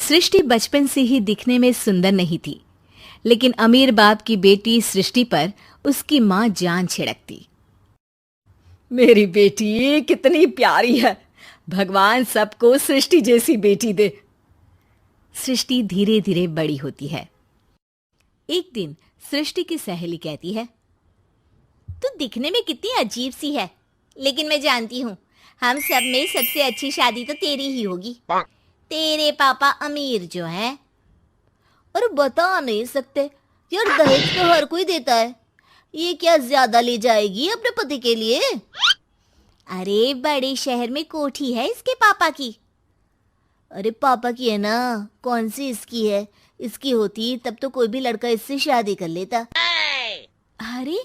सृष्टि बचपन से ही दिखने में सुंदर नहीं थी, लेकिन अमीर बाप की बेटी सृष्टि पर उसकी माँ जान छिड़कती। मेरी बेटी कितनी प्यारी है, भगवान सबको सृष्टि जैसी बेटी दे। सृष्टि धीरे धीरे बड़ी होती है। एक दिन सृष्टि की सहेली कहती है, तू दिखने में कितनी अजीब सी है, लेकिन मैं जानती हूँ हम सब में सबसे अच्छी शादी तो तेरी ही होगी। तेरे पापा अमीर जो हैं। और बता नहीं सकते यार, दहेज तो हर कोई देता है, ये क्या ज्यादा ले जाएगी अपने पति के लिए? अरे बड़े शहर में कोठी है इसके पापा की। अरे पापा की है ना, कौन सी इसकी है? इसकी होती तब तो कोई भी लड़का इससे शादी कर लेता। अरे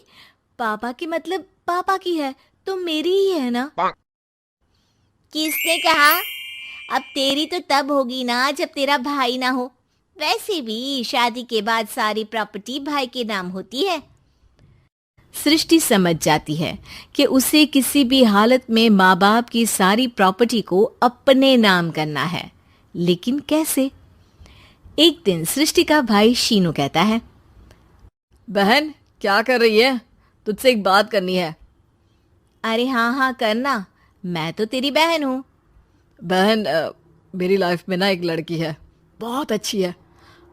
पापा की मतलब पापा की है तो मेरी ही है ना? किसने कहा? अब तेरी तो तब होगी ना जब तेरा भाई ना हो। वैसे भी शादी के बाद सारी प्रॉपर्टी भाई के नाम होती है। सृष्टि समझ जाती है कि उसे किसी भी हालत में माँ बाप की सारी प्रॉपर्टी को अपने नाम करना है, लेकिन कैसे? एक दिन सृष्टि का भाई शीनू कहता है, बहन क्या कर रही है? तुझसे एक बात करनी है। अरे हाँ करना, मैं तो तेरी बहन हूँ। बहन मेरी लाइफ में ना एक लड़की है, बहुत अच्छी है।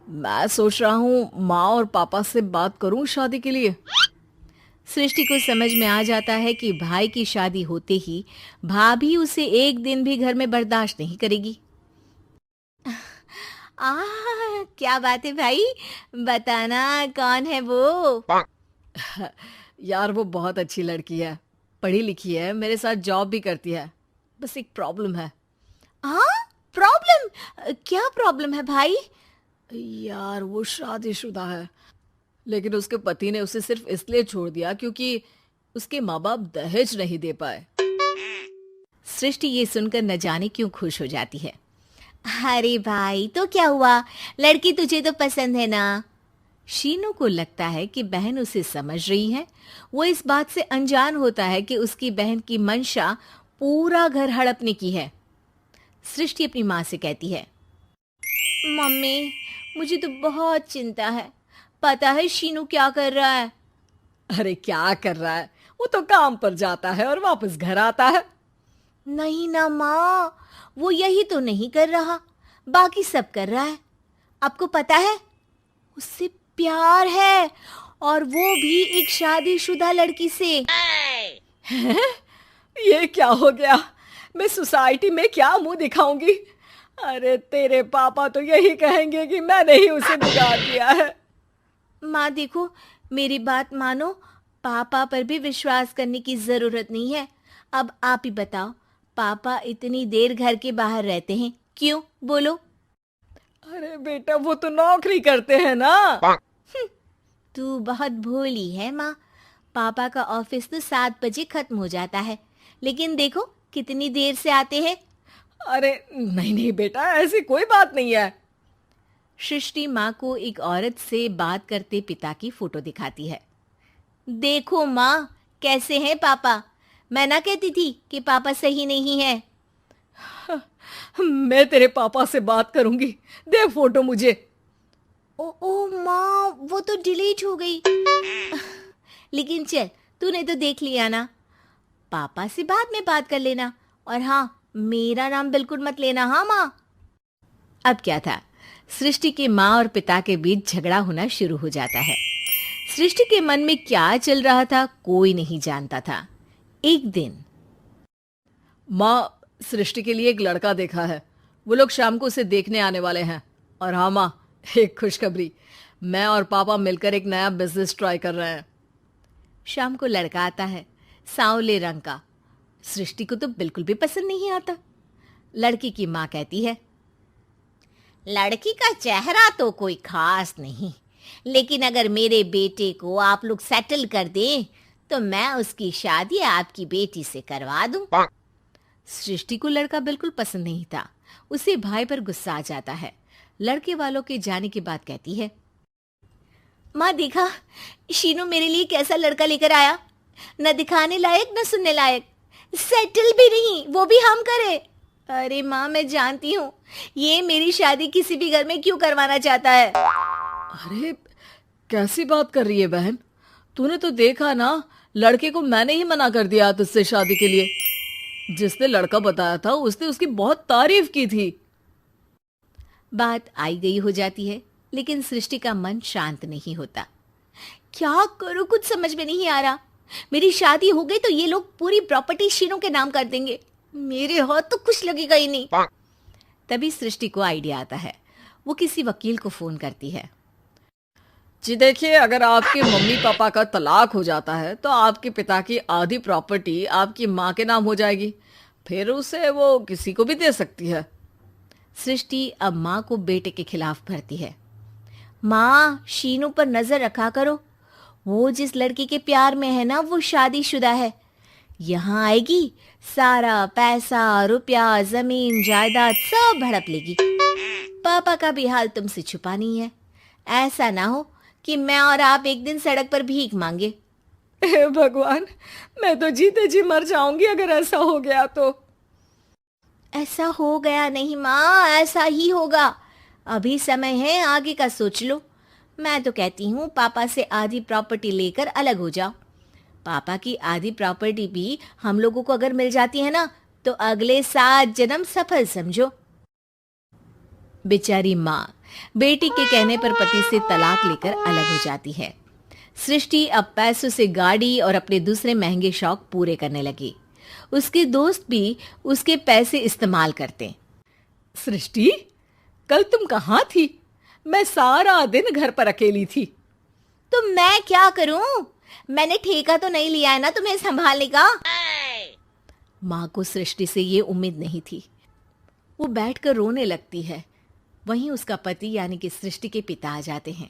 मैं सोच रहा हूँ माँ और पापा से बात करूँ शादी के लिए। सृष्टि को समझ में आ जाता है कि भाई की शादी होते ही भाभी उसे एक दिन भी घर में बर्दाश्त नहीं करेगी। क्या बात है भाई, बताना कौन है वो? यार वो बहुत अच्छी लड़की है, पढ़ी लिखी है, मेरे साथ जॉब भी करती है। बस एक प्रॉब्लम है। प्रॉब्लम? क्या प्रॉब्लम है भाई? यार वो शादीशुदा है, लेकिन उसके पति ने उसे सिर्फ इसलिए छोड़ दिया क्योंकि उसके माँ बाप दहेज नहीं दे पाए। सृष्टि ये सुनकर न जाने क्यों खुश हो जाती है। अरे भाई तो क्या हुआ, लड़की तुझे तो पसंद है ना? शीनू को लगता है कि बहन उसे समझ रही है। वो इस बात से अनजान होता है कि उसकी बहन की मंशा पूरा घर हड़पने की है। सृष्टि अपनी माँ से कहती है, मम्मी मुझे तो बहुत चिंता है। पता है शीनू क्या कर रहा है? अरे क्या कर रहा है? वो तो काम पर जाता है और वापस घर आता है। नहीं ना माँ, वो यही तो नहीं कर रहा, बाकी सब कर रहा है। आपको पता है उससे प्यार है, और वो भी एक शादीशुदा लड़की से। ये क्या हो गया? मैं सोसाइटी में क्या मुंह दिखाऊंगी? अरे तेरे पापा तो यही कहेंगे कि मैंने ही उसे बिगाड़ दिया है। माँ देखो, मेरी बात मानो, पापा पर भी विश्वास करने की जरूरत नहीं है। अब आप ही बताओ, पापा इतनी देर घर के बाहर रहते हैं क्यों? बोलो। अरे बेटा वो तो नौकरी करते हैं ना। तू बहुत भोली है माँ। पापा का ऑफिस तो 7 बजे खत्म हो जाता है, लेकिन देखो कितनी देर से आते हैं। अरे नहीं बेटा, ऐसी कोई बात नहीं है। सृष्टि माँ को एक औरत से बात करते पिता की फोटो दिखाती है। देखो माँ कैसे हैं पापा। मैं ना कहती थी कि पापा सही नहीं है। मैं तेरे पापा से बात करूंगी, दे फोटो मुझे। ओ माँ, वो तो डिलीट हो गई। लेकिन चल, तूने तो देख लिया ना। पापा से बाद में बात कर लेना, और हाँ मेरा नाम बिल्कुल मत लेना। हाँ माँ। अब क्या था, सृष्टि के माँ और पिता के बीच झगड़ा होना शुरू हो जाता है। सृष्टि के मन में क्या चल रहा था कोई नहीं जानता था। एक दिन, माँ सृष्टि के लिए एक लड़का देखा है, वो लोग शाम को उसे देखने आने वाले हैं। और हाँ माँ, एक खुशखबरी, मैं और पापा मिलकर एक नया बिजनेस ट्राई कर रहे हैं। शाम को लड़का आता है, सांवले रंग का। सृष्टि को तो बिल्कुल भी पसंद नहीं आता। लड़की की माँ कहती है, लड़की का चेहरा तो कोई खास नहीं, लेकिन अगर मेरे बेटे को आप लोग सेटल कर दें तो मैं उसकी शादी आपकी बेटी से करवा दूं। सृष्टि को लड़का बिल्कुल पसंद नहीं था। उसे भाई पर गुस्सा आ जाता है। लड़के वालों के जाने के बाद कहती है, माँ देखा शीनू मेरे लिए कैसा लड़का लेकर आया, न दिखाने लायक न सुनने लायक, सेटल भी नहीं, वो भी हम करे। अरे माँ, मैं जानती हूँ ये मेरी शादी किसी भी घर में क्यों करवाना चाहता है। अरे कैसी बात कर रही है बहन, तूने तो देखा ना, लड़के को मैंने ही मना कर दिया तुझसे शादी के लिए। जिसने लड़का बताया था उसने उसकी बहुत तारीफ की थी। बात आई गई हो जाती है, लेकिन सृष्टि का मन शांत नहीं होता। क्या करूं, कुछ समझ में नहीं आ रहा। मेरी शादी हो गई तो ये लोग पूरी प्रॉपर्टी शीनू के नाम कर देंगे, मेरे हाथ तो कुछ लगेगा ही नहीं। तभी सृष्टि को आइडिया आता है। वो किसी वकील को फोन करती है। जी देखिए, अगर आपके मम्मी पापा का तलाक हो जाता है तो आपके पिता की आधी प्रॉपर्टी आपकी माँ के नाम हो जाएगी, फिर उसे वो किसी को भी दे सकती है। सृष्टि अब माँ को बेटे के खिलाफ भरती है। माँ, शीनू पर नजर रखा करो, वो जिस लड़की के प्यार में है ना वो शादीशुदा है। यहाँ आएगी, सारा पैसा रुपया जमीन जायदाद सब हड़प लेगी। पापा का भी हाल तुमसे छुपा नहीं है। ऐसा ना हो कि मैं और आप एक दिन सड़क पर भीख मांगे। हे भगवान, मैं तो जीते जी मर जाऊंगी अगर ऐसा हो गया तो। ऐसा हो गया नहीं माँ, ऐसा ही होगा। अभी समय है, आगे का सोच लो। मैं तो कहती हूँ पापा से आधी प्रॉपर्टी लेकर अलग हो जाओ। पापा की आधी प्रॉपर्टी भी हम लोगों को अगर मिल जाती है ना तो अगले 7 जन्म सफल समझो। बेचारी माँ बेटी के कहने पर पति से तलाक लेकर अलग हो जाती है। सृष्टि अब पैसों से गाड़ी और अपने दूसरे महंगे शौक पूरे करने लगी। उसके दोस्त भी उसके पैसे इस्तेमाल करते। सृष्टि, कल तुम कहाँ थी? मैं सारा दिन घर पर अकेली थी। तो मैं क्या करूं? मैंने ठेका तो नहीं लिया है ना तुम्हें संभालने का। माँ को सृष्टि से ये उम्मीद नहीं थी। वो बैठकर रोने लगती है। वहीं उसका पति यानी कि सृष्टि के पिता आ जाते हैं।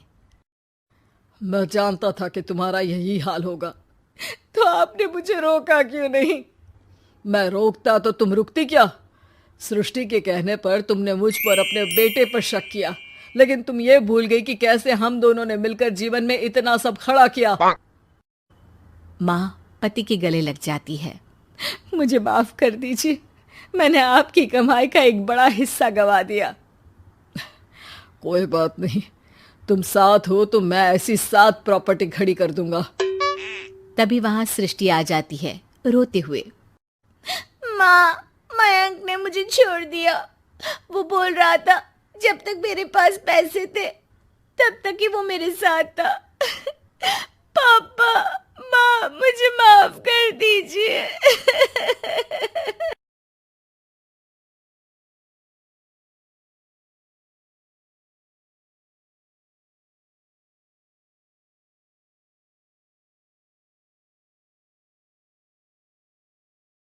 मैं जानता था कि तुम्हारा यही हाल होगा, तो आपने मुझे रोका क्यों नहीं? मैं रोकता तो तुम रुकती क्या? सृष्टि के कहने पर तुमने मुझ पर अपने बेटे पर शक किया, लेकिन तुम ये भूल गई कि कैसे हम दोनों ने मिलकर जीवन में इतना सब खड़ा किया। माँ पति के गले लग जाती है। मुझे माफ कर दीजिए, मैंने आपकी कमाई का एक बड़ा हिस्सा गवा दिया। कोई बात नहीं, तुम साथ हो तो मैं ऐसी 7 प्रॉपर्टी खड़ी कर दूंगा। तभी वहां सृष्टि आ जाती है रोते हुए। माँ, मयंक ने मुझे छोड़ दिया। वो बोल रहा था जब तक मेरे पास पैसे थे तब तक ही वो मेरे साथ था। पापा, माँ, मुझे माफ कर दीजिए।